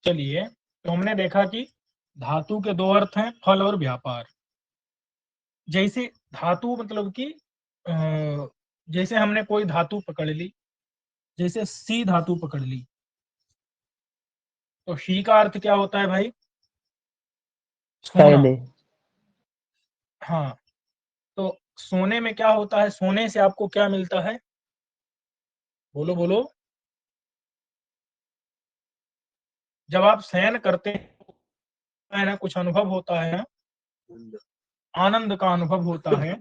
चलिए, तो हमने देखा कि धातु के दो अर्थ हैं, फल और व्यापार। जैसे धातु मतलब कि जैसे हमने कोई धातु पकड़ ली, जैसे सी धातु पकड़ ली, तो शी का अर्थ क्या होता है भाई? सोना। सोने। हाँ, तो सोने में क्या होता है? सोने से आपको क्या मिलता है? बोलो बोलो। जब आप शयन करते हैं ना, कुछ अनुभव होता है ना, आनंद का अनुभव होता है।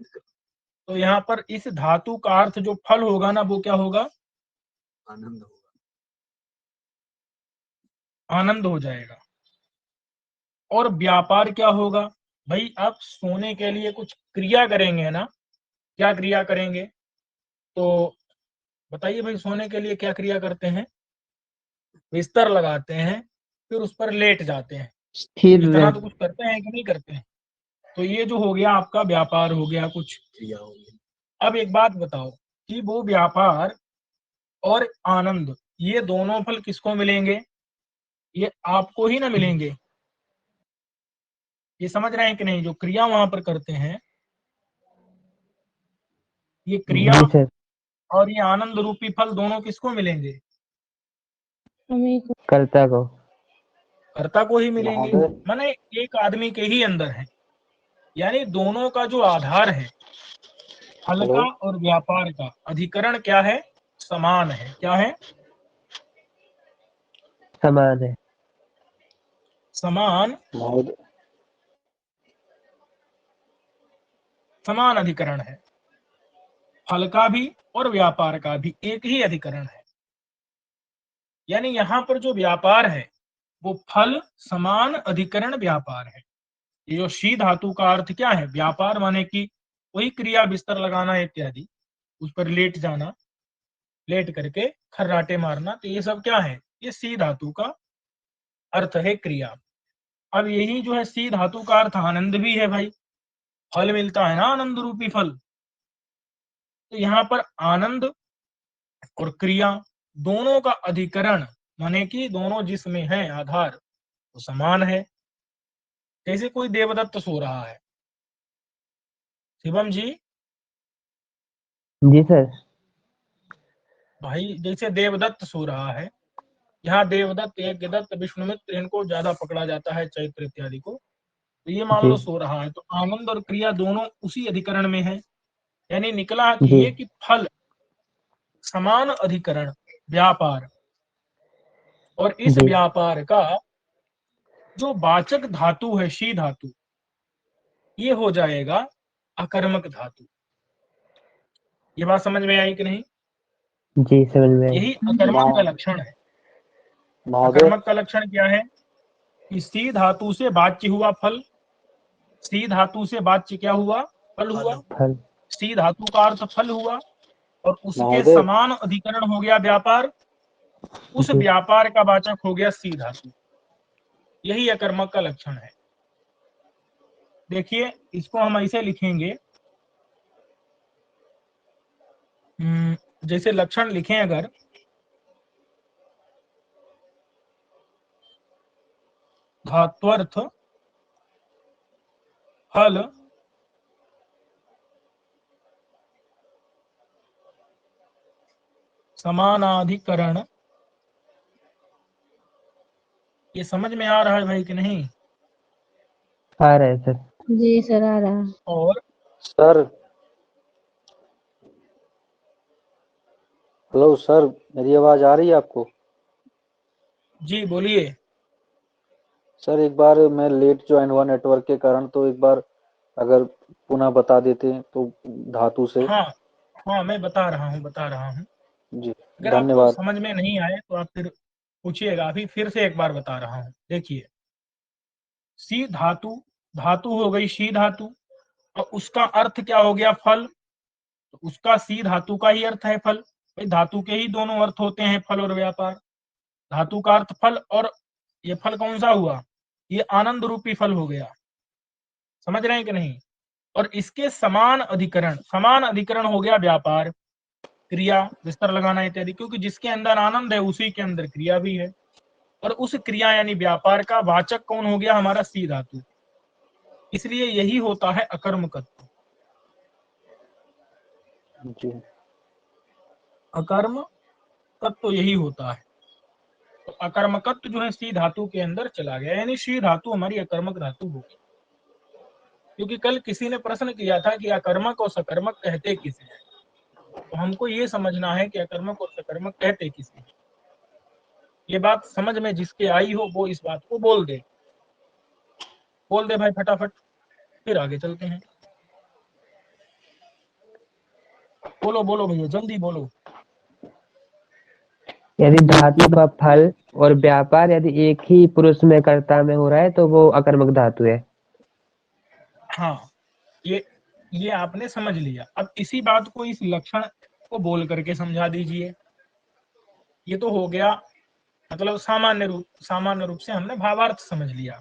तो यहाँ पर इस धातु का अर्थ जो फल होगा ना, वो क्या होगा? आनंद होगा। आनंद हो जाएगा। और व्यापार क्या होगा? भाई आप सोने के लिए कुछ क्रिया करेंगे ना, क्या क्रिया करेंगे? तो बताइए भाई, सोने के लिए क्या क्रिया करते हैं? बिस्तर लगाते हैं, फिर उस पर लेट जाते हैं। स्थिर इतना रह। तो कुछ करते हैं कि नहीं करते हैं? तो ये जो हो गया आपका व्यापार हो गया कुछ। क्रिया होगी। अब एक बात बताओ कि वो व्यापार और आनंद, ये दोनों फल किसको मिलेंगे? ये आपको ही ना मिलेंगे। ये समझ रहे हैं कि नहीं? जो क्रिया वहां पर करते हैं, ये क्रिया जी सर। और ये आनंद रूपी फल दोनों किसको मिलेंगे? कर्ता को। कर्ता को ही मिलेंगे। महोदय, माने एक आदमी के ही अंदर है। यानी दोनों का जो आधार है, फल हेलो, का और व्यापार का अधिकरण क्या है? समान है। क्या है? समान है। समान। महोदय, समान अधिकरण है। फल का भी और व्यापार का भी एक ही अधिकरण है। यानी यहाँ पर जो व्यापार है वो फल समान अधिकरण व्यापार है। ये जो शी धातु का अर्थ क्या है? व्यापार, माने कि वही क्रिया, बिस्तर लगाना इत्यादि, उस पर लेट जाना, लेट करके खर्राटे मारना, तो ये सब क्या है? ये सी धातु का अर्थ है, क्रिया। अब यही जो है सी धातु का अर्थ आनंद भी है भाई। फल मिलता है ना, आनंद रूपी फल। तो यहाँ पर आनंद और क्रिया दोनों का अधिकरण, माने कि दोनों जिसमें है आधार, वो समान है। जैसे कोई देवदत्त सो रहा है, शिवम जी, जी सर। भाई जैसे देवदत्त सो रहा है, यहाँ देवदत्त, यज्ञदत्त, विष्णुमित्र, इनको ज्यादा पकड़ा जाता है, चैत्र इत्यादि को। तो ये मान जी लो सो रहा है, तो आनंद और क्रिया दोनों उसी अधिकरण में है। यानी निकला कि जी ये कि फल समान अधिकरण व्यापार, और इस जी। व्यापार का जो वाचक धातु है शी धातु, ये हो जाएगा अकर्मक धातु। ये बात समझ में आई कि नहीं? जी समझ में आई। यही अकर्मक का लक्षण है। महोदय, अकर्मक का लक्षण क्या है? कि सी धातु से वाच्य हुआ फल, सी धातु से वाच्य क्या हुआ? फल हुआ। फल। सी धातु का अर्थ फल हुआ, और उसके महोदय, समान अधिकरण हो गया व्यापार। उस जी व्यापार का वाचक हो गया सी धातु। यही अकर्मक का लक्षण है। देखिए, इसको हम ऐसे लिखेंगे, जैसे लक्षण लिखें अगर, धात्वर्थ फल समानाधिकरण। ये समझ में आ रहा है भाई कि नहीं? आ रहा है सर। जी सर, आ रहा। और सर, हेलो सर, मेरी आवाज आ रही है आपको? जी बोलिए। सर, एक बार मैं लेट ज्वाइन हुआ नेटवर्क के कारण, तो एक बार अगर पुनः बता देते तो धातु से। हाँ हाँ, मैं बता रहा हूँ। जी, अगर आपको धन्यवाद। समझ में नहीं आए तो आप फिर पूछिएगा। अभी फिर से एक बार बता रहा हूँ। देखिए, सी धातु, धातु हो गई शी धातु, और उसका अर्थ क्या हो गया? फल। तो उसका सी धातु का ही अर्थ है फल। भाई धातु के ही दोनों अर्थ होते हैं, फल और व्यापार। धातु का अर्थ फल, और ये फल कौन सा हुआ? ये आनंद रूपी फल हो गया। समझ रहे हैं कि नहीं? और इसके समान अधिकरण, समान अधिकरण हो गया व्यापार, क्रिया, बिस्तर लगाना इत्यादि, क्योंकि जिसके अंदर आनंद है उसी के अंदर क्रिया भी है। और उस क्रिया यानी व्यापार का वाचक कौन हो गया? हमारा सी धातु। इसलिए यही होता है अकर्मकत्व। जी। अकर्मकत्व यही होता है। तो अकर्मकत्व जो है सी धातु के अंदर चला गया, यानी सी धातु हमारी अकर्मक धातु होगी। क्योंकि कल किसी ने प्रश्न किया था कि अकर्मक और सकर्मक कहते किसे हैं, तो हमको ये समझना है कि अकर्मक और सकर्मक कहते किसे हैं। ये बात समझ में जिसके आई हो वो इस बात को बोल दे भाई फटाफट, फिर आगे चलते हैं। बोलो बोलो भैया, जल्दी बोलो। यदि धातु का फल और व्यापार यदि एक ही पुरुष में कर्ता में हो रहा है तो वो अकर्मक धातु है। हाँ, ये आपने समझ लिया। अब इसी बात को इस लक्षण को बोल करके समझा दीजिए। ये तो हो गया, मतलब सामान्य रूप से हमने भावार्थ समझ लिया,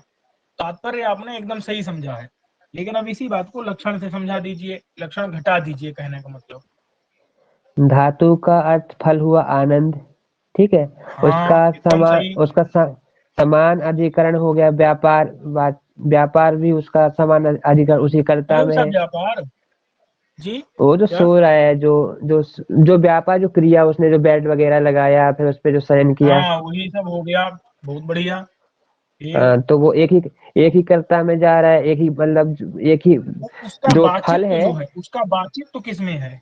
तात्पर्य आपने एकदम सही समझा है। लेकिन अब इसी बात को लक्षण से समझा दीजिए, लक्षण घटा दीजिए, कहने का मतलब। धातु का अर्थ फल हुआ आनंद, ठीक है। हाँ, एकदम सही। उसका समान अधिकरण हो गया व्यापार। व्यापार भी उसका समान अधिकरण उसी कर्ता कौन में सा है। व्यापार जी? वो जो क्या? सो रहा है, जो व्यापार, जो क्रिया उसने जो बेड वगैरह लगाया फिर उस पे जो शयन किया, हाँ, वही सब हो गया। बहुत बढ़िया। फिर तो वो एक ही कर्ता में जा रहा है, एक ही मतलब एक ही उसका जो फल वाचित्व है। जो है, उसका वाचित्व किसमें है?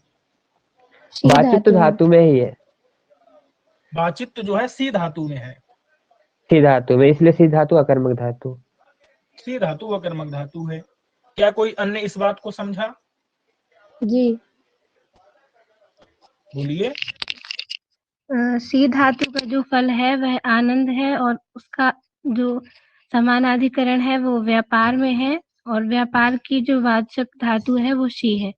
सी वाचित्व तो धातु में। धातु में ही है। वाचित्व जो है सी धातु में है। सी धातु में, इसलिए सी धातु अकर्मक धातु। सी धातु अकर्मक धातु है। क्या कोई अन्य इस बात को समझा? जी। बोलिए। सी धातु का जो फल है वह आनंद है और उसका जो समानाधिकरण है वो व्यापार में है और व्यापार की जो वाचक धातु है वो शी है।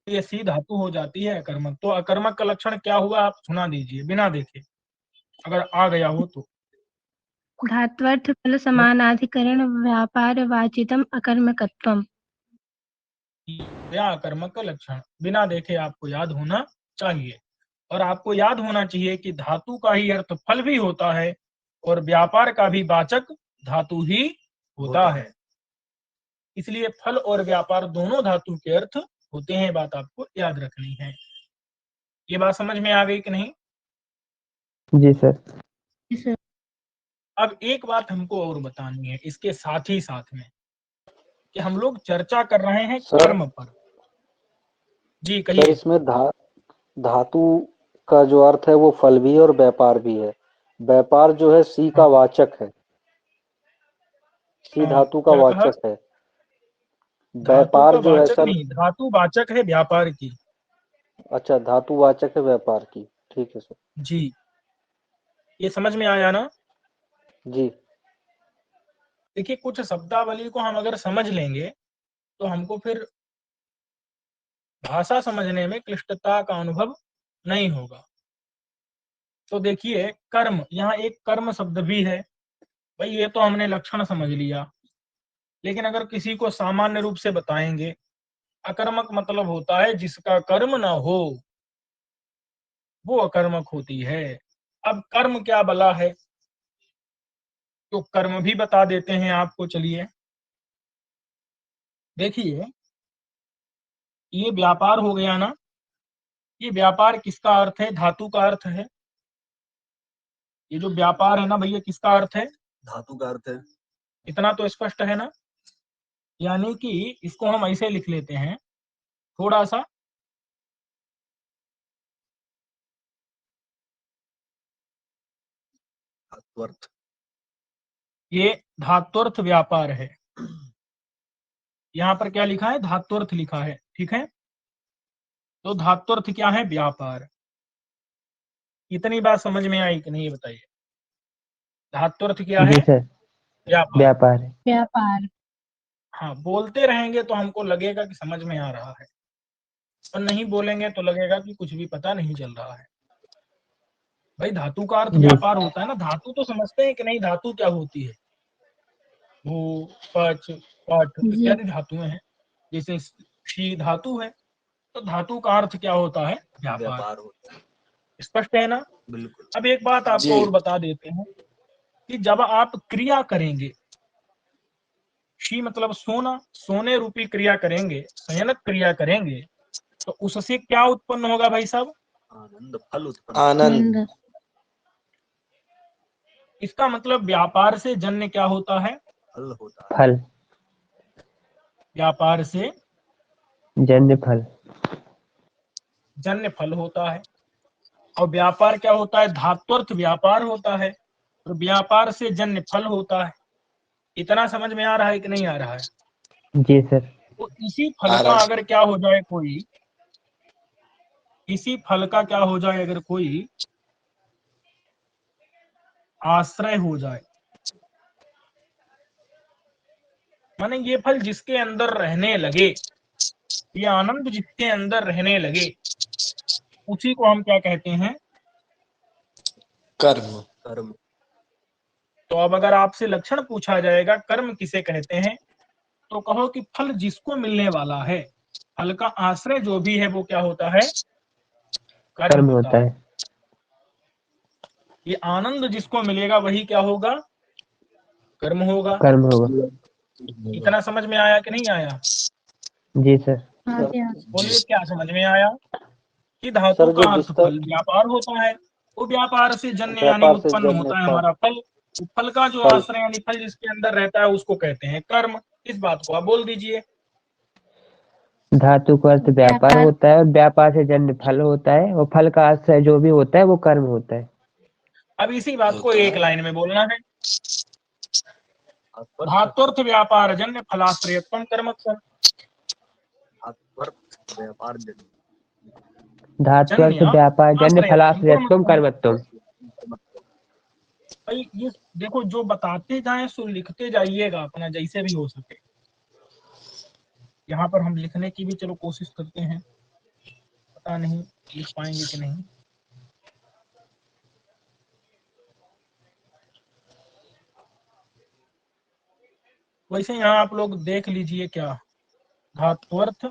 ये सी धातु हो जाती है अकर्मक। तो अकर्मक का लक्षण क्या हुआ, आप सुना दीजिए बिना देखे, अगर आ गया हो तो। धात्वर्थ फल समानाधिकरण व्यापार वाचितम अकर्मकत्वम। या अकर्मक का लक्षण बिना देखे आपको याद होना चाहिए। और आपको याद होना चाहिए कि धातु का ही अर्थ फल भी होता है और व्यापार का भी वाचक धातु ही होता है। इसलिए फल और व्यापार दोनों धातु के अर्थ होते हैं, बात आपको याद रखनी है। ये बात समझ में आ गई कि नहीं? जी सर। अब एक बात हमको और बतानी है इसके साथ ही साथ में, कि हम लोग चर्चा कर रहे हैं सर कर्म पर। जी सर कहिए। इसमें धातु का जो अर्थ है वो फल भी है और व्यापार भी है। व्यापार जो है सी का हाँ, वाचक है, सी धातु का क्या कहा? वाचक है। धातु व्यापार का जो है वाचक सर, नहीं, धातु वाचक है व्यापार की। अच्छा धातु वाचक है व्यापार की, ठीक है सर। जी, ये समझ में आया ना? जी। देखिए, कुछ शब्दावली को हम अगर समझ लेंगे तो हमको फिर भाषा समझने में क्लिष्टता का अनुभव नहीं होगा। तो देखिए, कर्म, यहाँ एक कर्म शब्द भी है। भाई ये तो हमने लक्षण समझ लिया, लेकिन अगर किसी को सामान्य रूप से बताएंगे, अकर्मक मतलब होता है जिसका कर्म ना हो, वो अकर्मक होती है। अब कर्म क्या बला है, तो कर्म भी बता देते हैं आपको। चलिए देखिए, ये व्यापार हो गया ना, ये व्यापार किसका अर्थ है? धातु का अर्थ है। ये जो व्यापार है ना भैया, किसका अर्थ है? धातु का अर्थ है। इतना तो स्पष्ट है ना? यानी कि इसको हम ऐसे लिख लेते हैं थोड़ा सा, धात्वर्थ। ये धात्वर्थ व्यापार है। यहाँ पर क्या लिखा है? धात्वर्थ लिखा है, ठीक है। तो धात्वर्थ क्या है? व्यापार। इतनी बात समझ में आई कि नहीं, ये बताइए। धात्वर्थ क्या जी है? सर। व्यापार। व्यापार है। व्यापार। हाँ, बोलते रहेंगे तो हमको लगेगा कि समझ में आ रहा है, और नहीं बोलेंगे तो लगेगा कि कुछ भी पता नहीं चल रहा है। भाई धातु का अर्थ जी व्यापार होता है ना। धातु तो समझते हैं कि नहीं? धातु क्या होती है? भू, पच, पट जी। इत्यादि धातुएं हैं। जैसे शी धातु है, तो धातु का अर्थ क्या होता है? व्यापार। व्यापार होता है। स्पष्ट है ना? बिल्कुल। अब एक बात आपको और बता देते हैं कि जब आप क्रिया करेंगे, शी मतलब सोना, सोने रूपी क्रिया करेंगे, संयनक क्रिया करेंगे, तो उससे क्या उत्पन्न होगा भाई साहब? आनंद फल उत्पन्न। आनंद। इसका मतलब व्यापार से जन्य क्या होता है? फल होता है। फल, व्यापार से जन्य फल। जन्य फल होता है। और व्यापार क्या होता है? धात्वर्थ व्यापार होता है, और व्यापार से जन्य फल होता है। इतना समझ में आ रहा है कि नहीं आ रहा है? जी सर। तो इसी फल का अगर क्या हो जाए कोई, इसी फल का क्या हो जाए अगर कोई आश्रय हो जाए, माने ये फल जिसके अंदर रहने लगे, ये आनंद जिसके अंदर रहने लगे, उसी को हम क्या कहते हैं? कर्म। कर्म। तो अब अगर आपसे लक्षण पूछा जाएगा कर्म किसे कहते हैं, तो कहो कि फल जिसको मिलने वाला है, फल का आश्रय जो भी है वो क्या होता है? कर्म होता है। ये आनंद जिसको मिलेगा वही क्या होगा? कर्म होगा। कर्म होगा। इतना समझ में आया कि नहीं आया? जी सर। बोलिए क्या समझ में आया? कि धातु सर का जो अर्थ विस्तार फल व्यापार होता है, वो व्यापार से जन्य यानी व्यापार से उत्पन्न जन्य होता है फल हमारा फल। तो फल का जो फल आश्रय यानी फल जिसके अंदर रहता है उसको कहते हैं कर्म। इस बात को आप बोल दीजिए। धातु का अर्थ व्यापार होता है और व्यापार से जन्य फल होता है, और फल का आश्रय जो भी होता है वो कर्म होता है। अब इसी बात को एक लाइन में बोलना है। धात्वर्थ व्यापार जन्य फलाश्रयत्वम कर्मत्वम। व्यापार जन्य। धातु अर्थ जन्य व्यापार जन्य फलाश्रयत्वम फलाश्रयत्वम कर्मत्वम। कर्मत्वम। भाई ये देखो, जो बताते जाएं सो लिखते जाइएगा अपना जैसे भी हो सके। यहाँ पर हम लिखने की भी चलो कोशिश करते हैं, पता नहीं लिख पाएंगे कि नहीं। वैसे यहाँ आप लोग देख लीजिए क्या, धात्वर्थ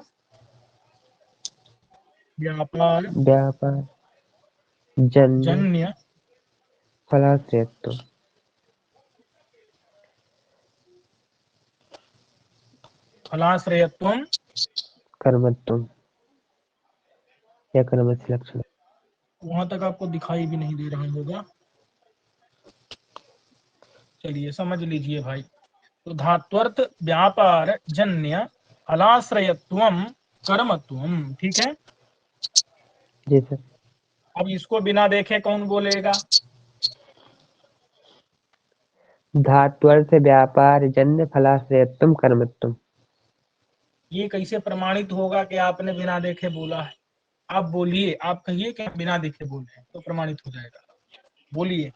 व्यापार व्यापार जन्य जन्य फलाश्रयत्वम फलाश्रयत्वम कर्मत्वम या कर्मस्य लक्षण। वहां तक आपको दिखाई भी नहीं दे रहा होगा। चलिए समझ लीजिए भाई। तो धात्वर्थ व्यापार जन्य फलाश्रयत्वम कर्मत्वम, ठीक है। जी सर। अब इसको बिना देखे कौन बोलेगा? धातु अर्थ व्यापार जन्य फलाश्रयत्वम कर्मत्वम। ये कैसे प्रमाणित होगा कि आपने बिना देखे बोला है? आप बोलिए, आप कहिए कि बिना देखे बोले हैं तो प्रमाणित हो जाएगा। बोलिए।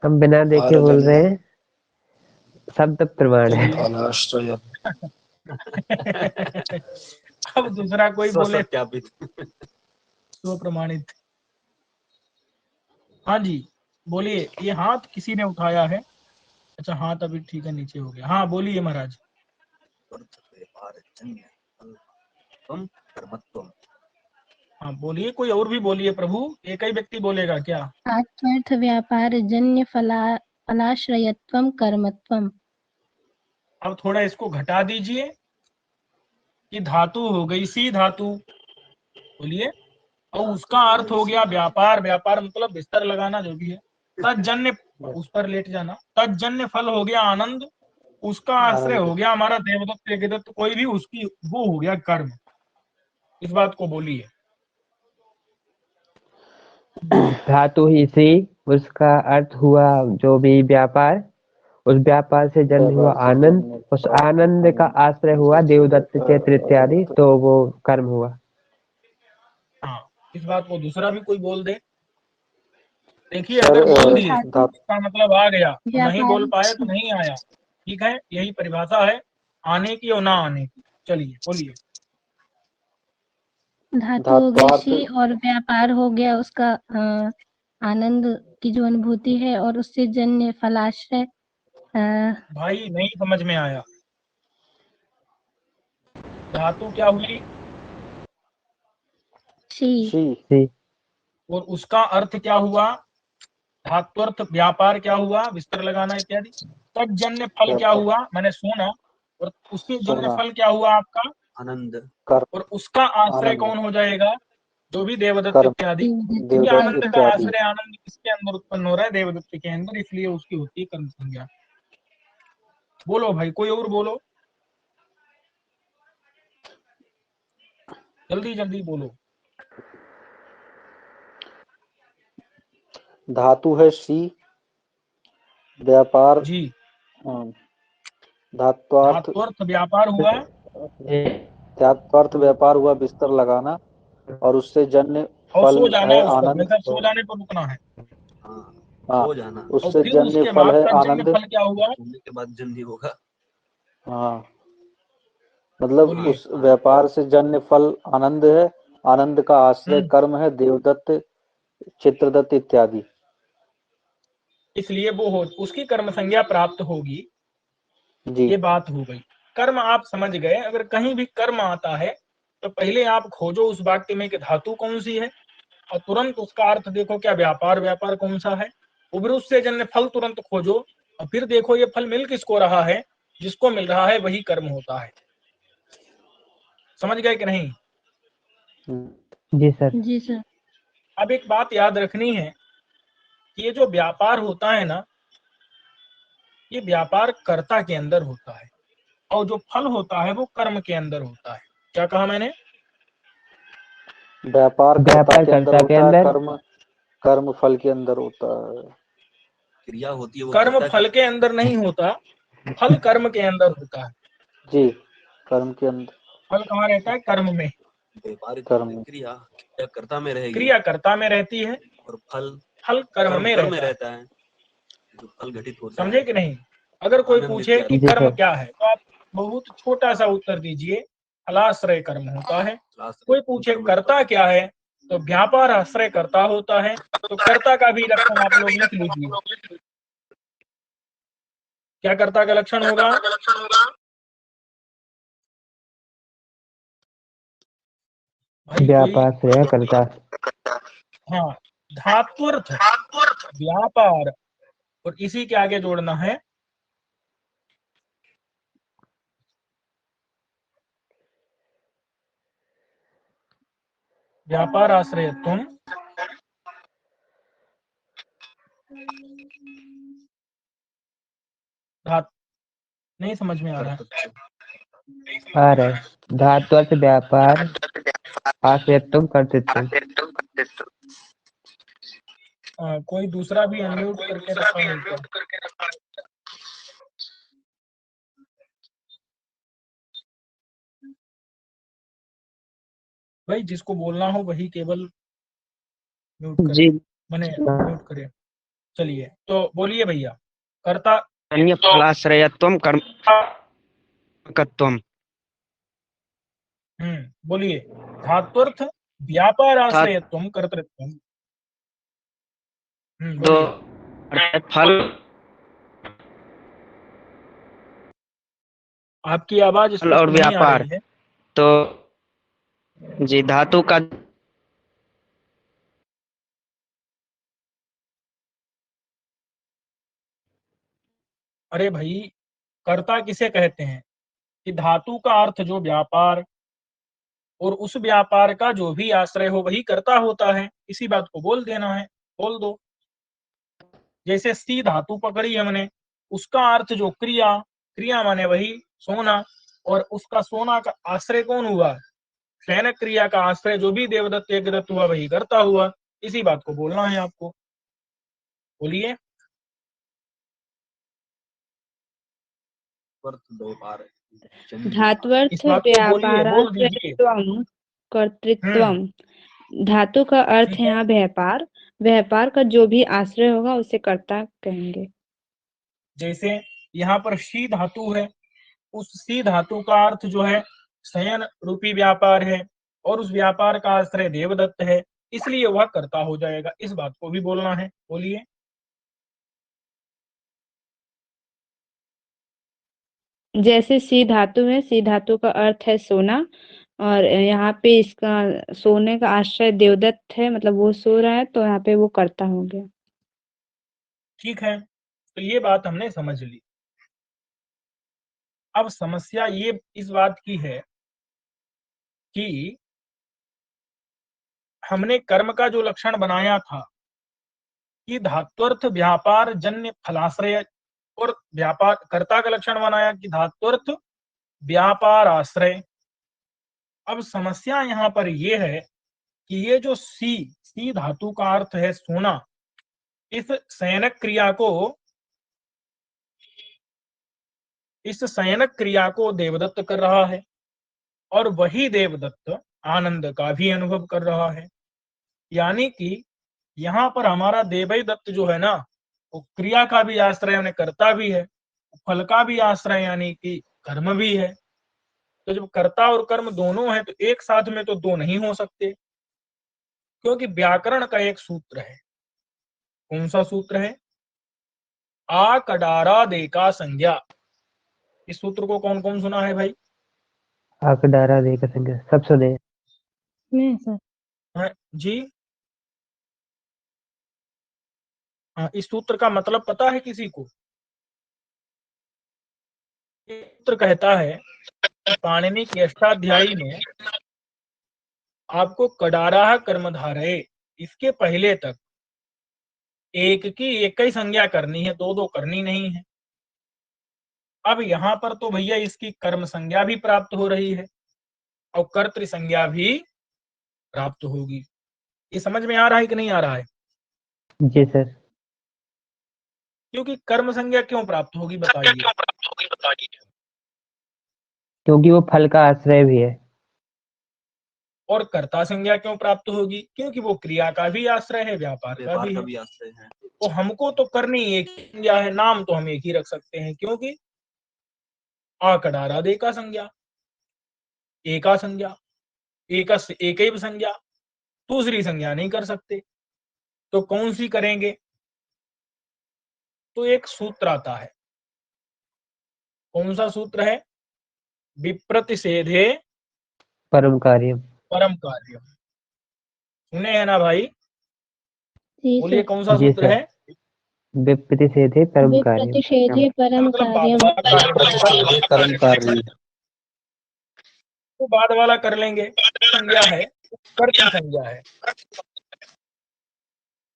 हम बिना देखे बोल रहे हैं, शब्द प्रमाण है। फलाश्रय। अब दूसरा कोई बोले सत्यापित। तो प्रमाणित। हाँ जी बोलिए। ये हाथ किसी ने उठाया है। अच्छा हाथ अभी ठीक है, नीचे हो गया। हाँ बोलिए महाराज। व्यापार जन्य फल कर्मत्वम। हाँ बोलिए, कोई और भी बोलिए प्रभु, एक ही व्यक्ति बोलेगा क्या? आत्मर्थ व्यापार जन्य फलाश्रयत्वम कर्मत्वम। अब थोड़ा इसको घटा दीजिए कि धातु हो गई सी धातु, बोलिए, और उसका अर्थ हो गया व्यापार। व्यापार मतलब बिस्तर लगाना जो भी है। तज्जन्य, उस पर लेट जाना। तज्जन्य फल हो गया आनंद, उसका आश्रय हो गया हमारा देवदत्त यज्ञदत्त कोई भी, उसकी वो हो गया कर्म। इस बात को बोलिए। धातु ही से उसका अर्थ हुआ जो भी व्यापार, उस व्यापार से जन्य हुआ आनंद, उस आनंद का आश्रय हुआ देवदत्त चैत्र इत्यादि, तो वो कर्म हुआ। हाँ इस बात को दूसरा भी कोई बोल दे। देखिए अगर बोल दिए इसका मतलब आ गया, नहीं बोल पाए तो नहीं आया। ठीक है, यही परिभाषा है आने की और ना आने की। चलिए बोलिए। धातु हो गई शी और व्यापार हो गया उसका आनंद की जो अनुभूति है, और उससे जन्य फलाश्रय। भाई नहीं समझ में आया। धातु क्या हुई? शी। सी। और उसका अर्थ क्या हुआ, धात्वर्थ व्यापार क्या हुआ, विस्तर लगाना इत्यादि। तज्जन्य फल क्या हुआ, मैंने सोना, और उसके जन्य सोना। फल क्या हुआ आपका, आनंद। कर्म। और उसका आश्रय आनंद। कौन हो जाएगा, जो भी देवदत्त कर्म। इत्यादि। क्योंकि देवदत्त आनंद का इत्यादि। आश्रय आनंद किसके अंदर उत्पन्न हो रहा है, देवदत्त के अंदर, इसलिए उसकी होती है कर्म संज्ञा। बोलो भाई, कोई और बोलो, जल्दी जल्दी बोलो। धातु है सी, व्यापार जी, धात्वार्थ धात्वर्थ व्यापार हुआ, धात्वार्थ व्यापार हुआ विस्तर लगाना, और उससे जन्य और फल सो जाना है उस पर, आनंद। मतलब सो जाने पर रुकना है। हाँ, हाँ, हो जाना। और उससे फिर जन्य उसके फल बाद है तज्जन्य आनंद। फल क्या हुआ, होने के बाद जन्य होगा। हाँ, मतलब बोलिए। उस व्यापार से जन्य फल आनंद है, आनंद का आश्रय हम्म, कर्म है, देवदत्त चित्रदत्त इत्यादि। इसलिए वो हो, उसकी कर्म संज्ञा प्राप्त होगी। जी। ये बात हो गई। कर्म आप समझ गए। अगर कहीं भी कर्म आता है तो पहले आप खोजो उस वाक्य में कि धातु कौन सी है, और तुरंत उसका अर्थ देखो, क्या व्यापार व्यापार कौन सा है, फिर उससे जन्य फल तुरंत खोजो, और फिर देखो ये फल मिल किसको रहा है, जिसको मिल रहा है वही कर्म होता है। समझ गए कि नहीं। जी सर। जी सर। अब एक बात याद रखनी है कि ये जो व्यापार होता है ना, ये व्यापार कर्ता के अंदर होता है, और जो फल होता है वो कर्म के अंदर होता है। क्या कहा मैंने, व्यापार कर्ता व्यापार के अंदर कर्ता के होता है, अंदर, कर्म कर्म फल के अंदर होता है। क्रिया होती है वो कर्म कर्ता फल की। के अंदर नहीं होता, फल कर्म के अंदर होता है। जी, कर्म के अंदर, फल कहाँ रहता है, कर्म में। व्यापारिक कर्म। क्रिया क्रिया कर्ता में रहेगी, क्रिया कर्ता में रहती है, और फल फल कर्म में कर्म में रहता है। रहता है। जो फल घटित होता समझे है, कि नहीं। अगर कोई आनंद पूछे कि इत्यादि। जी कर्म सर। क्या है, तो आप बहुत छोटा सा उत्तर दीजिए, फलाश्रय कर्म होता है। कोई पूछे कर्म कर्ता क्या है, तो व्यापार आश्रय कर्ता होता है। तो कर्ता का भी लक्षण आप लोग लिख लीजिए। क्या कर्ता का लक्षण होगा, भाई कोई। व्यापार श्रेय कर्ता। हाँ, धात्वर्थ व्यापार, और इसी के आगे जोड़ना है व्यापार आश्रयत्वम, धात नहीं समझ में आ रहा है। आ रहे धात्वर्थ व्यापार आश्रयत्वम कर्तृत्वम। कोई दूसरा भी अनम्यूट करके रखा है क्या? भाई जिसको बोलना हो वही केवल म्यूट करे, जी। मैंने म्यूट करे। चलिए तो बोलिए भैया, कर्ता। अन्य फलाश्रयत्वम कर्मकत्वम। बोलिए, धात्वर्थ व्यापार अर्थात आश्रयत्वम कर्तृत्वम। दो बोलिए। फल आपकी आवाज और स्पष्ट नहीं आ व्यापार। रही है। तो जी, धातु का अरे भाई, कर्ता किसे कहते हैं, कि धातु का अर्थ जो व्यापार, और उस व्यापार का जो भी आश्रय हो वही कर्ता होता है। इसी बात को बोल देना है, बोल दो। जैसे सी धातु पकड़ी हमने, उसका अर्थ जो क्रिया, क्रिया माने वही सोना, और उसका सोना का आश्रय कौन हुआ, शयनक क्रिया का आश्रय जो भी देवदत्त एकदत्त हुआ वही कर्ता हुआ। इसी बात को बोलना है आपको, बोलिए। व्यापार धात्वर्थ इस बात को बोलिए, बोल दीजिए। व्यापाराश्रयत्वम हम्म कर्तृत्वम। धातु का अर्थ ठीक है है। यहाँ व्यापार, व्यापार का जो भी आश्रय होगा उसे कर्ता कहेंगे। जैसे यहाँ पर शी धातु है, उस सी धातु का अर्थ जो है शयन रूपी व्यापार है, और उस व्यापार का आश्रय देवदत्त है, इसलिए वह कर्ता हो जाएगा। इस बात को भी बोलना है, बोलिए। जैसे सी धातु है, सी धातु का अर्थ है सोना, और यहाँ पे इसका सोने का आश्रय देवदत्त है, मतलब वो सो रहा है, तो यहाँ पे वो कर्ता हो गया। ठीक है, तो ये बात हमने समझ ली। अब समस्या ये इस बात की है कि हमने कर्म का जो लक्षण बनाया था कि धात्वर्थ व्यापार जन्य फलाश्रय, और व्यापार कर्ता का लक्षण बनाया कि धात्वर्थ व्यापार आश्रय। अब समस्या यहाँ पर ये है कि ये जो सी धातु का अर्थ है सोना, इस शयनक क्रिया को देवदत्त कर रहा है, और वही देवदत्त आनंद का भी अनुभव कर रहा है। यानी कि यहाँ पर हमारा देवई दत्त जो है ना, वो क्रिया का भी आश्रय यानी कर्ता भी है, फल का भी आश्रय यानी कि कर्म भी है। तो जब कर्ता और कर्म दोनों है तो एक साथ में तो दो नहीं हो सकते, क्योंकि व्याकरण का एक सूत्र है। कौन सा सूत्र है? आ कडारा दे का संज्ञा। इस सूत्र को कौन कौन सुना है भाई? आकडारा देकर संज्ञा, सब सुने। नहीं सर। हाँ, जी हाँ, इस सूत्र का मतलब पता है किसी को? ये सूत्र कहता है कि पाणिनि की अष्टाध्यायी में आपको कडारा कर्मधारय, इसके पहले तक एक की एक ही संज्ञा करनी है, दो दो करनी नहीं है। अब यहाँ पर तो भैया इसकी कर्म संज्ञा भी प्राप्त हो रही है और कर्तृ संज्ञा भी प्राप्त होगी। ये समझ में आ रहा है कि नहीं आ रहा है? जी सर। क्योंकि कर्म संज्ञा क्यों प्राप्त होगी बताइए? क्योंकि वो फल का आश्रय भी है। और कर्ता संज्ञा क्यों प्राप्त होगी? क्योंकि वो क्रिया का भी आश्रय है, व्यापार का व्यापार भी का है। भी आश्रय है। तो हमको तो करनी एक ही संज्ञा है, नाम तो हम एक ही रख सकते हैं, क्योंकि आकडारा दे का संज्ञा, एका संज्ञा, एक ही संज्ञा, दूसरी संज्ञा नहीं कर सकते। तो कौन सी करेंगे? तो एक सूत्र आता है। कौन सा सूत्र है? विप्रतिषेधे परम कार्यम। परम कार्य। सुने हैं ना भाई? जी बोलिए सर। कौन सा जी सूत्र सर। है? विप्रतिषेधे परम कार्यम। विप्रतिषेधे परम मतलब बाद कार्यम। वाला कार्य नहीं करना। कर्म कार्य। तो बाद वाला कर लेंगे। संज्ञा है, कर्तृ संज्ञा है।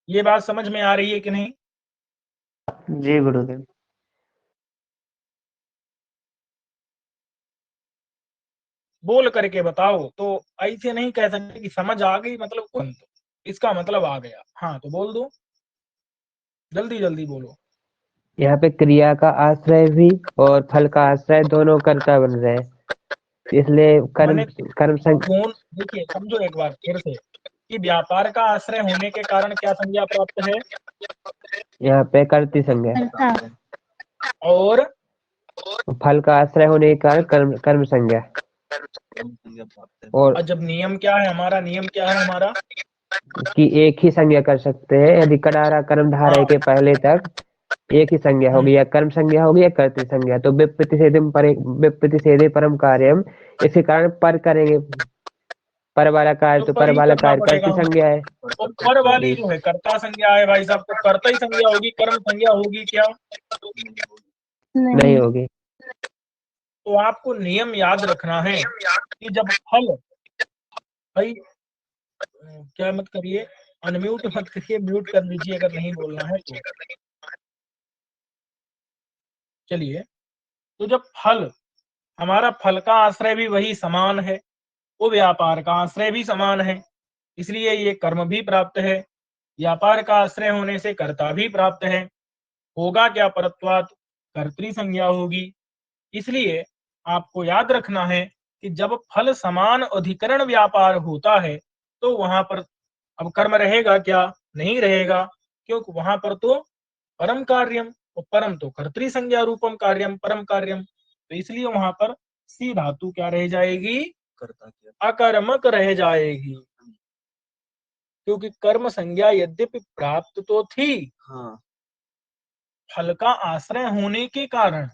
ये बात समझ में आ रही है कि नहीं? जी गुरुदेव। बोल करके बताओ, तो ऐसे नहीं कह सकते कि समझ आ गई मतलब तुरंत, इसका मतलब आ गया। हाँ तो बोल दो, जल्दी जल्दी बोलो। यहाँ पे क्रिया का आश्रय भी और फल का आश्रय दोनों कर्ता बन रहे हैं, इसलिए कर्म मैंने कर्म देखिए, समझो एक बार फिर से कि व्यापार का आश्रय होने के कारण क्या संज्ञा प्राप्त है? यहाँ पे कर्तृ संज्ञा, कर्ता। और फल का आश्रय होने के कारण कर्म कर्म संज्ञा। कर्म संज्ञा प्राप्त है। और जब नियम क्या है हमारा? नियम क्या है हमारा? कि एक ही संज्ञा कर सकते हैं, यदि कडारा कर्म धारय के पहले तक एक ही संज्ञा होगी, या कर्म संज्ञा होगी या कर्तृ संज्ञा, तो विप्रतिषेधे परम कार्यम, इसके कारण पर करेंगे। पर वाला कार्य, तो पर पर ही वाला करना कार्य पड़ेगा कर्तृ हमको। संज्ञा है। और पर वाली जो है कर्ता संज्ञा है भाई साहब, तो कर्ता ही संज्ञा होगी, कर्म संज्ञा होगी क्या? नहीं नहीं। होगी। तो आपको नियम याद रखना है कि जब फल, भाई क्या मत करिए, अनम्यूट मत करिए, म्यूट कर लीजिए अगर नहीं बोलना है तो। चलिए, तो जब फल, हमारा फल का आश्रय भी वही समान है, वो व्यापार का आश्रय भी समान है, इसलिए ये कर्म भी प्राप्त है। व्यापार का आश्रय होने से कर्ता भी प्राप्त है। होगा क्या? परत्वात् कर्तृ संज्ञा होगी। इसलिए आपको याद रखना है कि जब फल समान अधिकरण व्यापार होता है तो वहां पर अब कर्म रहेगा क्या? नहीं रहेगा, क्योंकि वहां पर तो परम कार्यम, और परम तो कर्तृ संज्ञा रूपम कार्यम, परम कार्यम, तो इसलिए वहां पर सी धातु क्या रह जाएगी? कर्ता क्या? अकर्मक रह जाएगी। क्योंकि कर्म संज्ञा यद्यपि प्राप्त तो थी हाँ। फल का आश्रय होने के कारण,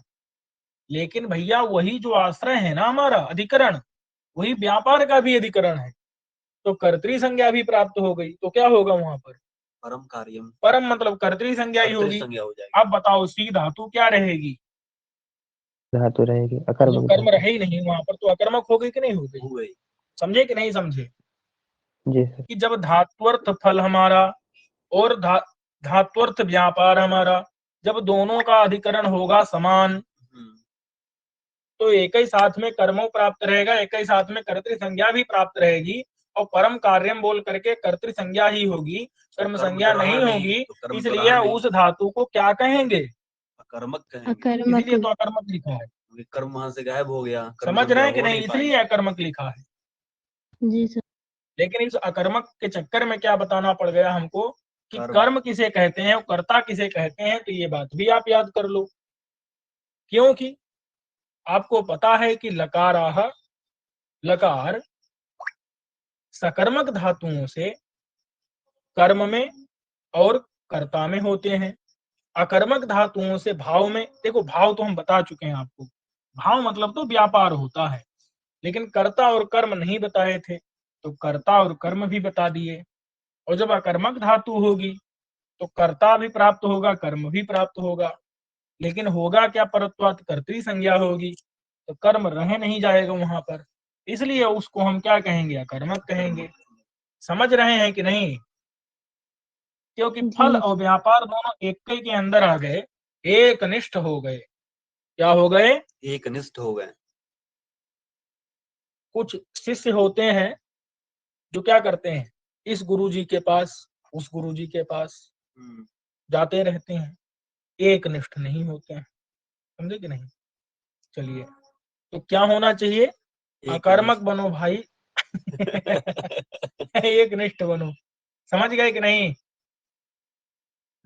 लेकिन भैया वही जो आश्रय है ना हमारा अधिकरण, वही व्यापार का भी अधिकरण है, तो कर्तृ संज्ञा भी प्राप्त हो गई, तो क्या होगा वहां पर? परम कार्यम, परम मतलब कर्तृ संज्ञा ही कर्तृ होगी। संज्ञा हो जाएगी। अब बताओ सी धातु क्या रहेगी? धातु रहेगी, अब जब अकर्मक कर्म धातु। रहे ही नहीं वहां पर, तो अकर्मक हो गई कि नहीं हो गई? हो गई। समझे कि नहीं समझे? जी सर। कि जब धात्वर्थ फल हमारा और धात्वर्थ व्यापार हमारा, जब दोनों का अधिकरण होगा समान, तो एक ही साथ में कर्मों प्राप्त रहेगा, एक ही साथ में कर्तृ संज्ञा भी प्राप्त रहेगी, और परम कार्यम बोल करके कर्तृ संज्ञा ही होगी, कर्म संज्ञा नहीं होगी। तो कर्म तो इसलिए रहा नहीं, उस धातु को क्या कहेंगे? अकर्मक कहेंगे, अकर्मक। इसीलिए तो अकर्मक लिखा है। क्योंकि कर्म वहां से गायब हो गया, कर्म समझ संज्ञा रहे हैं कि हो नहीं? इसलिए पाएगी। अकर्मक लिखा है। जी सर। लेकिन इस अकर्मक के चक्कर में क्या बताना पड़ गया हमको कि कर्म। कर्म किसे कहते हैं और कर्ता किसे कहते हैं, तो ये बात भी आप याद कर लो। क्योंकि आपको पता है कि लकार सकर्मक धातुओं से कर्म में और कर्ता में होते हैं, अकर्मक धातुओं से भाव में। देखो भाव तो हम बता चुके हैं आपको, भाव मतलब तो व्यापार होता है, लेकिन कर्ता और कर्म नहीं बताए थे, तो कर्ता और कर्म भी बता दिए। और जब अकर्मक धातु होगी तो कर्ता भी प्राप्त होगा, कर्म भी प्राप्त होगा, लेकिन होगा क्या? परत्वात कर्तृ संज्ञा होगी, तो कर्म रह नहीं जाएगा वहां पर, इसलिए उसको हम क्या कहेंगे? अकर्मक कहेंगे। समझ रहे हैं कि नहीं? क्योंकि फल जी और व्यापार दोनों एक के अंदर आ गए, एक निष्ठ हो गए। क्या हो गए? एक निष्ठ हो गए। कुछ शिष्य होते हैं जो क्या करते हैं, इस गुरुजी के पास उस गुरुजी के पास जाते रहते हैं, एक निष्ठ नहीं होते हैं। समझे कि नहीं? चलिए, तो क्या होना चाहिए? अकर्मक बनो भाई। एक निष्ठ बनो। समझ गए कि नहीं?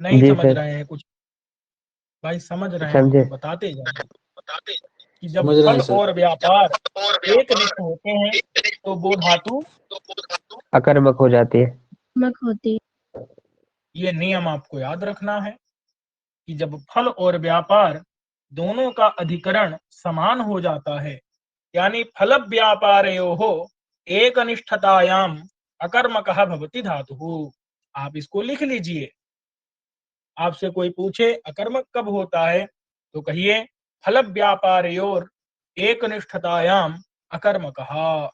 नहीं जी समझ सर, रहे हैं कुछ? भाई समझ रहे हैं समझे। तो बताते जाओ। कि जब समझ रहे फल हैं सर। और व्यापार एक निष्ठ होते हैं, तो वो धातु अकर्मक हो जाती है। अकर्मक होती है। ये नियम आपको याद रखना है कि जब फल और व्यापार दोनों का अधिकरण समान हो जाता है, यानी फल व्यापारयोः एक निष्ठतायाम अकर्मकः भवति धातुः। आप इसको लिख लीजिए। आपसे कोई पूछे अकर्मक कब होता है, तो कहिए फल व्यापारयोर एक निष्ठतायाम अकर्मकः।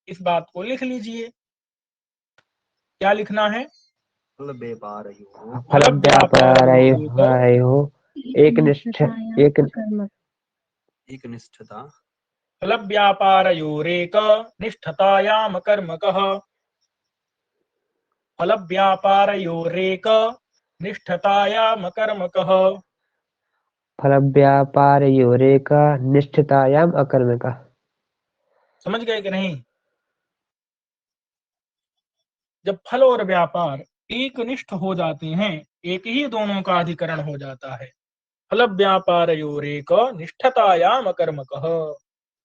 इस बात को लिख लीजिए। क्या लिखना है? फल व्यापारयोः फल व्यापारयोः एक निष्ठ एक अकर्मक। एक निष्ठता, फल व्यापारयोरेक निष्ठतायाम अकर्मकः। फल व्यापारयोरेक निष्ठतायाम अकर्मकः। फल व्यापारयोरेक निष्ठतायाम अकर्मकः। समझ गए कि नहीं? जब फल और व्यापार एक निष्ठ हो जाते हैं, एक ही दोनों का अधिकरण हो जाता है, फल व्यापारयोरेक निष्ठतायाम अकर्मकः।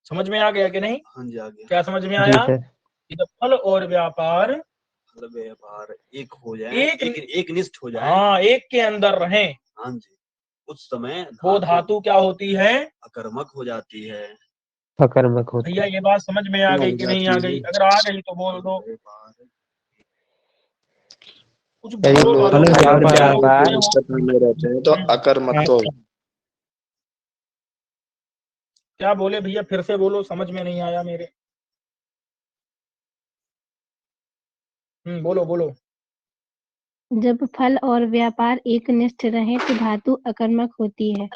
समझ में आ गया कि नहीं? हाँ जी आ गया। क्या समझ में जी आया? सर। कि जब फल और व्यापार फल व्यापार एक हो जाए, एक निष्ठ हो जाए, हाँ एक के अंदर रहें, हाँ जी, उस समय वो धातु क्या होती है? अकर्मक हो जाती है। अकर्मक होती भैया है। ये बात समझ में आ गई कि नहीं आ गई? अगर आ गई तो बोल दो, कुछ यदि बोलो फल बाबा। और व्यापार में रहते हैं तो अकर्मक तो क्या बोले भैया? फिर से बोलो, समझ में नहीं आया मेरे। बोलो बोलो। जब फल और व्यापार एक निष्ठ रहे तो धातु अकर्मक होती है।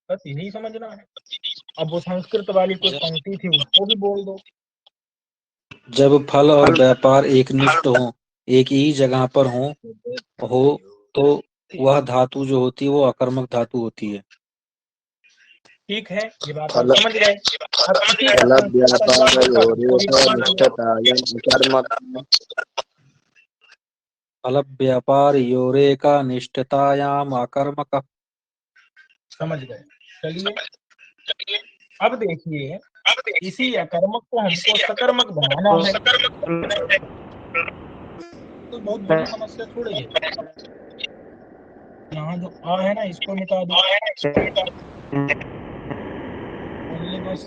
बस यही समझना है। अब वो संस्कृत वाली कोई पंक्ति थी उसको भी बोल दो। जब फल और व्यापार एक निष्ठ हो, एक ही जगह पर हो तो वह धातु जो होती है वो अकर्मक धातु होती है। ठीक है, ये बात आप फल समझ गए। अब इसी का फल संस्कृत अनुवाद को भी समझ लो। फल व्यापार योरेका निष्ठतायाम अकर्मक। समझ गए। चलिए अब देखिए, इसी अकर्मक को हमको सकर्मक बनाना है, तो बहुत बड़ी समस्या थोड़ी है। यहाँ जो आ है ना इसको मिटा दो, ओनली बस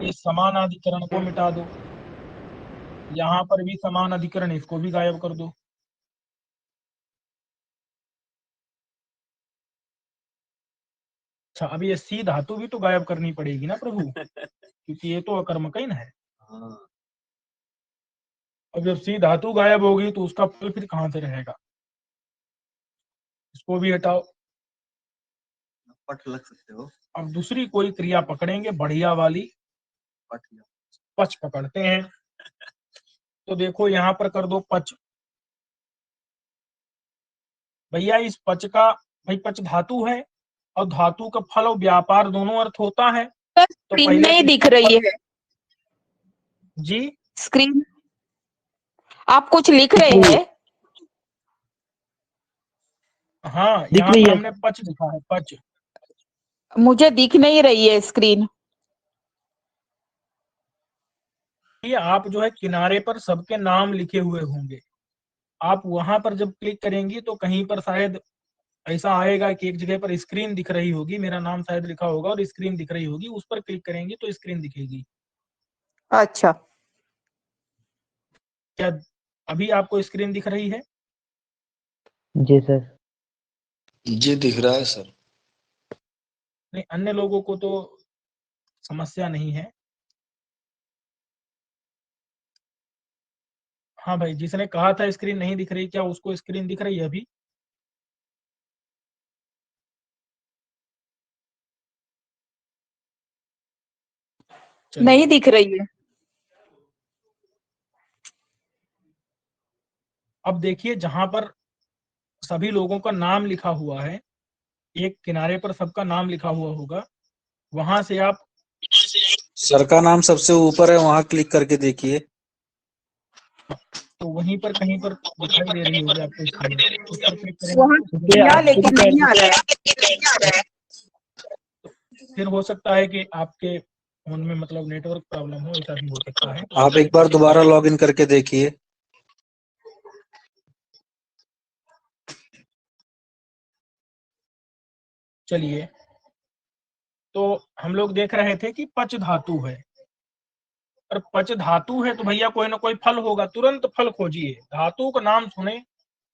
ये समान अधिकरण को मिटा दो, यहाँ पर भी समान अधिकरण, इसको भी गायब कर दो। अच्छा, अब ये सी धातु भी तो गायब करनी पड़ेगी ना प्रभु, क्योंकि ये तो अकर्मकइन है। हाँ, अब जब सी धातु गायब होगी तो उसका फल फिर कहाँ से रहेगा, इसको भी हटाओ। पट लग सकते हो, अब दूसरी कोई क्रिया पकड़ेंगे, बढ़िया वाली, पट पच पकड़ते हैं। तो देखो यहाँ पर कर दो पच। भैया इस पच का, भाई पच धातु है और धातु का फल और व्यापार दोनों अर्थ होता है, तो स्क्रीन पहले नहीं तो दिख इसका रही फल, है जी स्क्रीन, आप कुछ लिख रहे हैं? हाँ, दिख यहाँ रही पर है। हमने पच लिखा है, पच। मुझे दिख नहीं रही है स्क्रीन। ये आप जो है किनारे पर सबके नाम लिखे हुए होंगे, आप वहां पर जब क्लिक करेंगी तो कहीं पर शायद ऐसा आएगा कि एक जगह पर स्क्रीन दिख रही होगी, मेरा नाम शायद लिखा होगा और स्क्रीन दिख रही होगी, उस पर क्लिक करेंगी तो स्क्रीन दिखेगी। अच्छा, क्या अभी आपको स्क्रीन दिख रही है? जी सर। जी दिख रहा है सर। नहीं, अन्य लोगों को तो समस्या नहीं है। हाँ भाई, जिसने कहा था स्क्रीन नहीं दिख रही, क्या उसको स्क्रीन दिख रही है अभी? चलिए, नहीं दिख रही है। अब देखिए जहां पर सभी लोगों का नाम लिखा हुआ है, एक किनारे पर सबका नाम लिखा हुआ होगा, वहां से आप, सर का नाम सबसे ऊपर है, वहां क्लिक करके देखिए। तो वहीं पर कहीं पर दिखाई दे रही होगी आपको स्क्रीन, उस पर क्लिक करेंगे वहाँ तो किया लेकिन नहीं आ रहा है। फिर हो सकता है कि आपके फोन में मतलब नेटवर्क प्रॉब्लम हो, ऐसा भी हो सकता है। आप एक बार दोबारा लॉगिन करके देखिए। चलिए, तो हम लोग देख रहे थे कि पच धातु है, और पच धातु है तो भैया कोई ना कोई फल होगा, तुरंत फल खोजिए। धातु का नाम सुने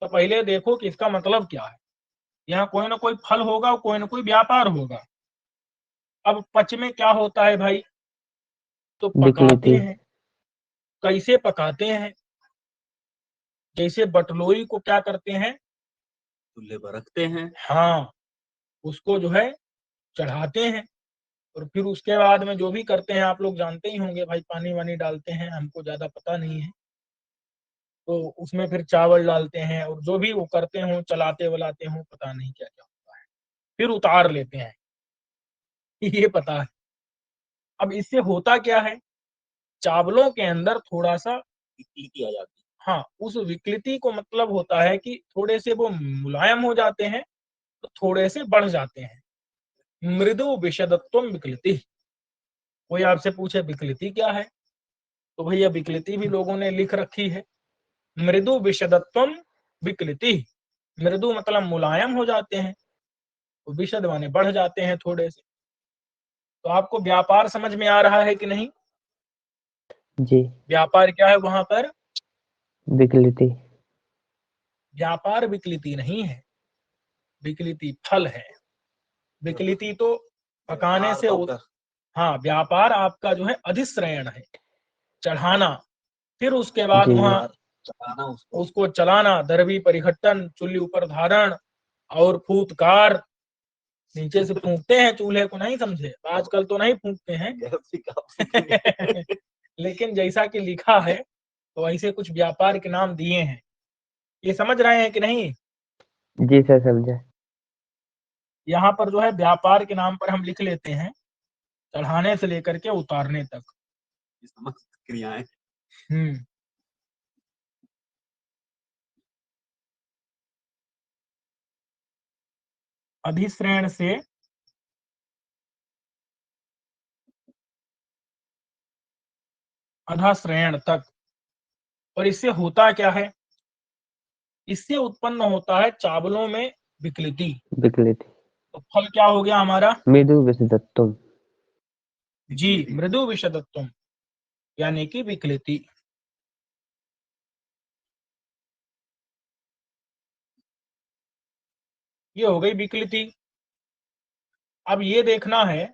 तो पहले देखो कि इसका मतलब क्या है, यहाँ कोई ना कोई फल होगा और कोई ना कोई व्यापार होगा। अब पच में क्या होता है भाई, तो पकाते विकलिति। हैं। कैसे पकाते हैं? जैसे बटलोई को क्या करते हैं, चूल्हे पर रखते हैं, हाँ, उसको जो है चढ़ाते हैं, और फिर उसके बाद में जो भी करते हैं आप लोग जानते ही होंगे भाई, पानी वानी डालते हैं, हमको ज्यादा पता नहीं है। तो उसमें फिर चावल डालते हैं और जो भी वो करते हो, चलाते वलाते हो, पता नहीं क्या क्या होता है, फिर उतार लेते हैं। ये पता है। अब इससे होता क्या है, चावलों के अंदर थोड़ा सा, विकृति आ जाती हाँ, उस विकृति को मतलब होता है कि थोड़े से वो मुलायम हो जाते हैं, तो थोड़े से बढ़ जाते हैं। मृदु विषदत्व विकृति। कोई आपसे पूछे विकृति क्या है, तो भैया विकृति भी लोगों ने लिख रखी है, मृदु विषदत्व विकृति। मृदु मतलब मुलायम हो जाते हैं, तो विशद माने बढ़ जाते हैं थोड़े से। तो आपको व्यापार समझ में आ रहा है कि नहीं? जी। व्यापार क्या है वहां पर? विकलिति। व्यापार विकृति नहीं है, विकृति फल है। विकृति तो पकाने से हाँ, व्यापार आपका जो है अधिश्रयण है, चढ़ाना, फिर उसके बाद जी। वहां चलाना उसको चलाना, दरवी परिघट्टन, चूल्हे ऊपर धारण और फूतकार। नीचे से फूंकते हैं चूल्हे को, नहीं समझे? आजकल तो नहीं फूंकते हैं लेकिन जैसा कि लिखा है तो ऐसे कुछ व्यापार के नाम दिए हैं, ये समझ रहे हैं कि नहीं? जी सर, समझा। यहाँ पर जो है व्यापार के नाम पर हम लिख लेते हैं, चढ़ाने से लेकर के उतारने तक। समस्त क्रियाएं। हम्म अधिश्रयण से अधाश्रयण तक। और इससे होता क्या है, इससे उत्पन्न होता है चावलों में विकृति। विकृति। तो फल क्या हो गया हमारा? मृदु विषदत्तम। जी, मृदु विषदत्तम यानी कि विकृति। ये हो गई विकृति। अब ये देखना है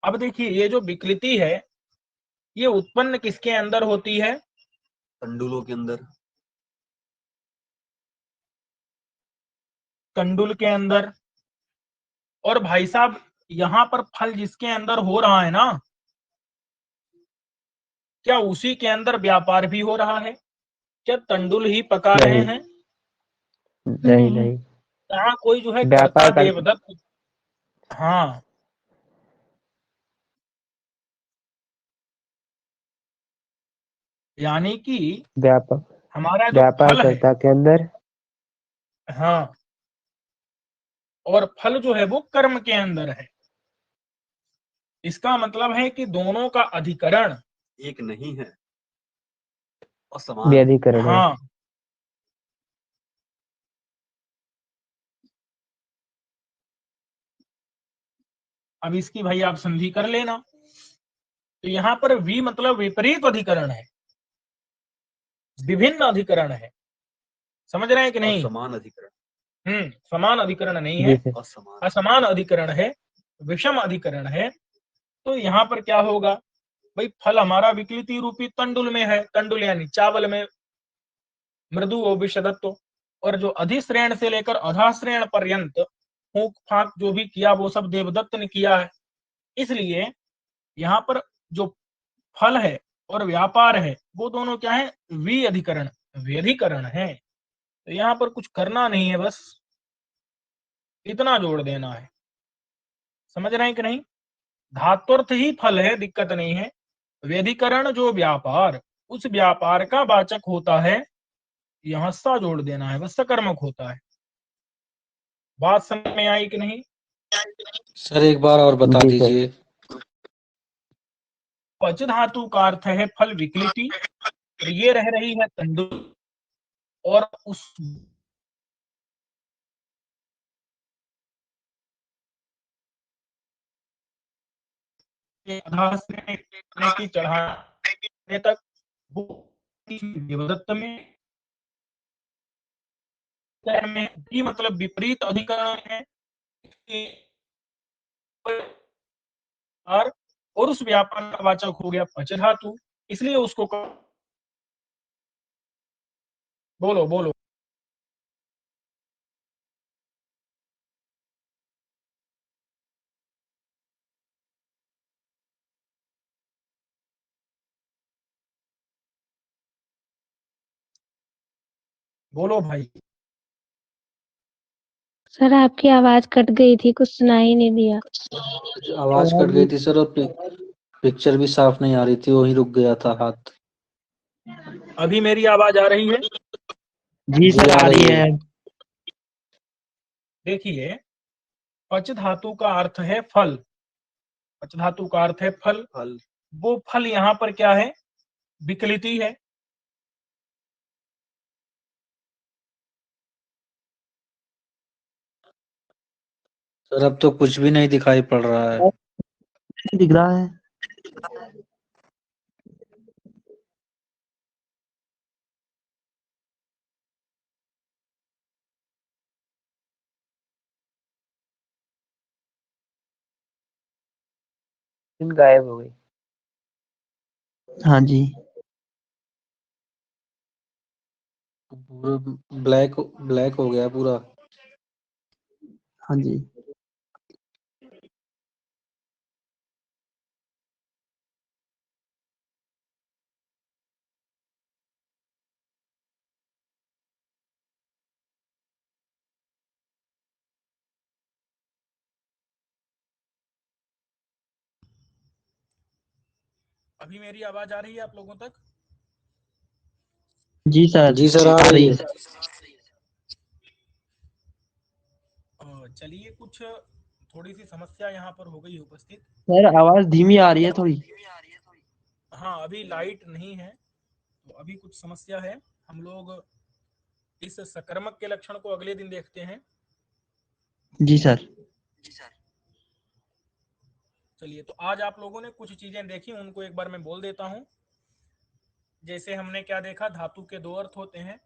अब देखिए ये जो विकृति है ये उत्पन्न किसके अंदर होती है? कंडूलों के अंदर। कंडुल के अंदर। और भाई साहब यहाँ पर फल जिसके अंदर हो रहा है ना, क्या उसी के अंदर व्यापार भी हो रहा है? क्या तंडुल ही पका रहे नहीं। हैं? नहीं नहीं। यहाँ कोई जो है व्यापार कर्ता कर देवदत्त। हाँ, यानी कि व्यापार हमारा जो व्यापार फल है, कर्ता के अंदर। हाँ, और फल जो है वो कर्म के अंदर है। इसका मतलब है कि दोनों का अधिकरण एक नहीं है, असमान। व्यधिकरण है। हाँ, अब इसकी भाई आप संधि कर लेना। तो यहाँ पर वी मतलब विपरीत अधिकरण है, विभिन्न अधिकरण है। समझ रहे हैं कि नहीं? असमान अधिकरण। समान अधिकरण नहीं जी है, सर। असमान। असमान अधिकरण है, विषम अधिकरण है। तो यहाँ पर क्या होगा भाई? फल हमारा विकृति रूपी तंडुल में है, तंडुल यानी चावल में, मृदु और विषदत्व। और जो अधिश्रेण से लेकर अधाश्रेण पर्यंत फूंक फाक जो भी किया वो सब देवदत्त ने किया है। इसलिए यहाँ पर जो फल है और व्यापार है वो दोनों क्या है? विअधिकरण, व्यधिकरण है। तो यहाँ पर कुछ करना नहीं है, बस इतना जोड़ देना है। समझ रहे हैं कि नहीं? धात्वर्थ ही फल है, दिक्कत नहीं है। व्यधिकरण जो व्यापार, उस व्यापार का वाचक होता है, यहाँ सा जोड़ देना है, बस सकर्मक होता है। बात समझ में आई कि नहीं? सर एक बार और बता जी सर। दीजिए। पच धातु का अर्थ है फल विकृति, और ये रह रही है तंडुल। और उस की चढ़ाने तक वो देवदत्त में भी मतलब विपरीत अधिकरण है और उस व्यापार का वाचक हो गया पच धातु, इसलिए उसको बोलो बोलो। बोलो भाई। सर आपकी आवाज कट गई थी, कुछ सुनाई नहीं दिया। आवाज कट गई थी सर, और पिक्चर भी साफ नहीं आ रही थी, वहीं रुक गया था हाथ। अभी मेरी आवाज आ रही है? जी सर आ रही है। देखिए, पच धातु का अर्थ है फल। पच धातु का अर्थ है फल। फल। वो फल यहाँ पर क्या है? विकृति है। सर अब तो कुछ भी नहीं दिखाई पड़ रहा है। दिख रहा है। गायब हो गई। हाँ जी। पूरा ब्लैक ब्लैक हो गया पूरा। हाँ जी। अभी मेरी आवाज आ रही है आप लोगों तक? जी सर। जी सर आ रही है। चलिए कुछ थोड़ी सी समस्या यहाँ पर हो गई उपस्थित। सर आवाज धीमी आ रही है थोड़ी। हाँ, अभी लाइट नहीं है तो अभी कुछ समस्या है। हम लोग इस सकर्मक के लक्षण को अगले दिन देखते हैं। जी सर। चलिए, तो आज आप लोगों ने कुछ चीजें देखी, उनको एक बार मैं बोल देता हूं। जैसे हमने क्या देखा, धातु के दो अर्थ होते हैं,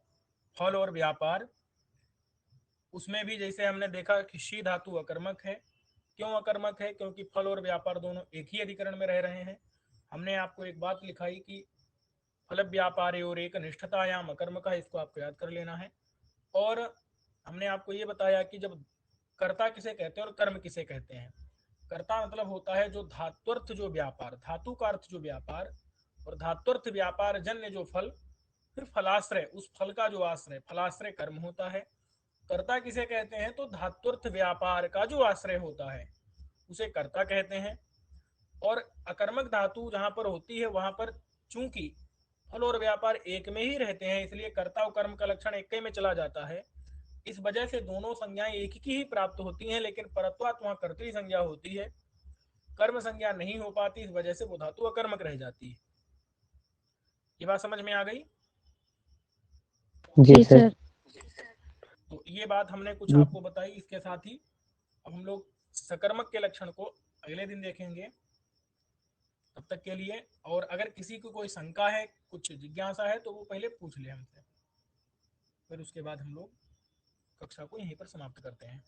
फल और व्यापार। उसमें भी जैसे हमने देखा कि शी धातु अकर्मक है। क्यों अकर्मक है? क्योंकि फल और व्यापार दोनों एक ही अधिकरण में रह रहे हैं। हमने आपको एक बात लिखाई कि फल व्यापार और एक निष्ठतायाम अकर्मक है, इसको आपको याद कर लेना है। और हमने आपको ये बताया कि जब कर्ता किसे कहते हैं और कर्म किसे कहते हैं। कर्ता मतलब होता है जो धात्वर्थ जो व्यापार, धातु का अर्थ जो व्यापार, और धात्वर्थ व्यापार जन्य जो फल, फिर फलाश्रय, उस फल का जो आश्रय, फलाश्रय कर्म होता है। कर्ता किसे कहते हैं? तो धात्वर्थ व्यापार का जो आश्रय होता है उसे कर्ता कहते हैं। और अकर्मक धातु जहां पर होती है वहां पर चूंकि फल और व्यापार एक में ही रहते हैं, इसलिए कर्ता और कर्म का लक्षण एक में चला जाता है। इस वजह से दोनों संज्ञाएं एक की ही प्राप्त होती हैं, लेकिन परत्वात वहां कर्तृ संज्ञा होती है, कर्म संज्ञा नहीं हो पाती। इस वजह से वो धातु अकर्मक रह जाती है। ये बात समझ में आ गई? जी सर। तो ये बात हमने कुछ आपको बताई। इसके साथ ही अब हम लोग सकर्मक के लक्षण को अगले दिन देखेंगे। तब तक के लिए, और अगर किसी को कोई शंका है, कुछ जिज्ञासा है, तो वो पहले पूछ ले हमसे, फिर उसके बाद हम लोग कक्षा को यहीं पर समाप्त करते हैं।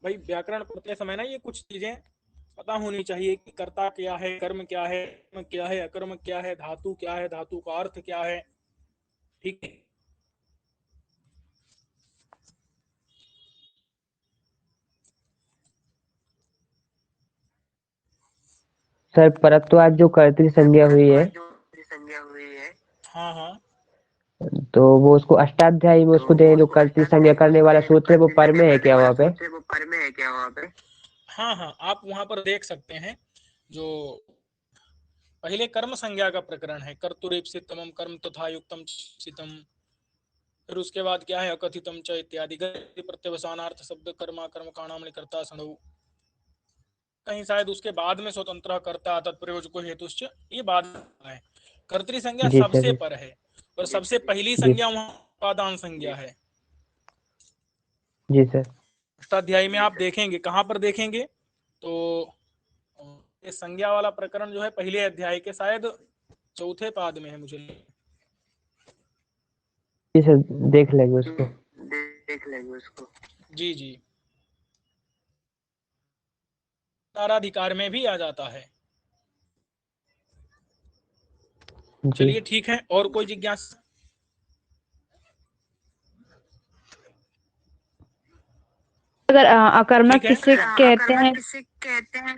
भाई व्याकरण पढ़ते समय ना ये कुछ चीजें पता होनी चाहिए कि कर्ता क्या है, कर्म क्या है, कर्म क्या है, अकर्म क्या है, धातु क्या है, धातु का अर्थ क्या है। ठीक है। सर परत्वात जो कर्तृ संज्ञा हुई है, हाँ हाँ, तो वो उसको अष्टाध्यायी में उसको दे, जो कर्तृ संज्ञा करने वाला सूत्र है वो पर में है क्या वहाँ पे? हाँ हाँ, आप वहां पर देख सकते हैं। जो पहले कर्म संज्ञा का प्रकरण है, कर्तुरेप्सितम कर्म तथा युक्तम चितम, फिर उसके बाद क्या है, अकथितम च इत्यादि प्रत्यवसानार्थ शब्द कर्मा कर्म काणाम कर्ता सणु। कहीं शायद उसके बाद में स्वतंत्र कर्ता तत्प्रयोजको हेतुश्च, ये बाद है। कर्तृ संज्ञा जी सबसे सर। पर है, और सबसे पहली जी संज्ञा वहां उपादान संज्ञा है। जी सर। अष्टाध्यायी में आप देखेंगे, कहाँ पर देखेंगे, तो ये संज्ञा वाला प्रकरण जो है पहले अध्याय के शायद चौथे पाद में है मुझे। जी सर, देख लेंगे उसको। जी जी, ताराधिकार में भी आ जाता है। चलिए ठीक है, और कोई जिज्ञासा? अगर अकर्मक किसे कहते हैं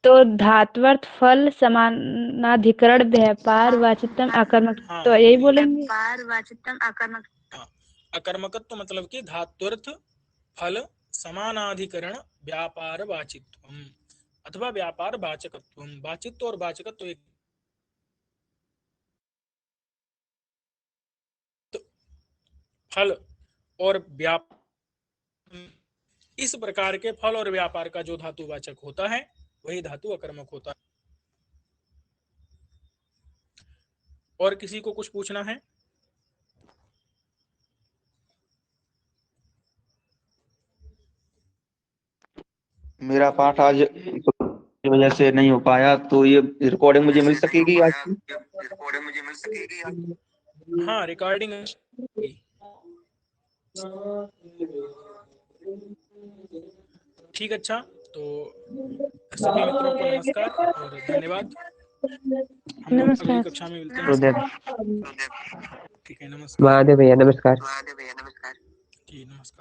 तो धात्वर्थ फल समानाधिकरण व्यापार वाचितम अकर्मक, तो यही बोलेंगे। अकर्मकत्व मतलब कि धात्वर्थ फल समानाधिकरण व्यापार वाचित्वम अथवा व्यापार वाचकत्वम। वाचित्व और वाचकत्व एक फल और व्यापार, इस प्रकार के फल और व्यापार का जो धातुवाचक होता है वही धातु अकर्मक होता है। और किसी को कुछ पूछना है? मेरा पाठ आज की वजह से नहीं हो पाया, तो ये रिकॉर्डिंग मुझे मिल सकेगी आज की? हाँ, रिकॉर्डिंग। ठीक, अच्छा, तो सभी मित्रों को नमस्कार और धन्यवाद। हम लोग अगली कक्षा में मिलते हैं। ठीक है, नमस्कार। महादेव भैया नमस्कार। जी नमस्कार।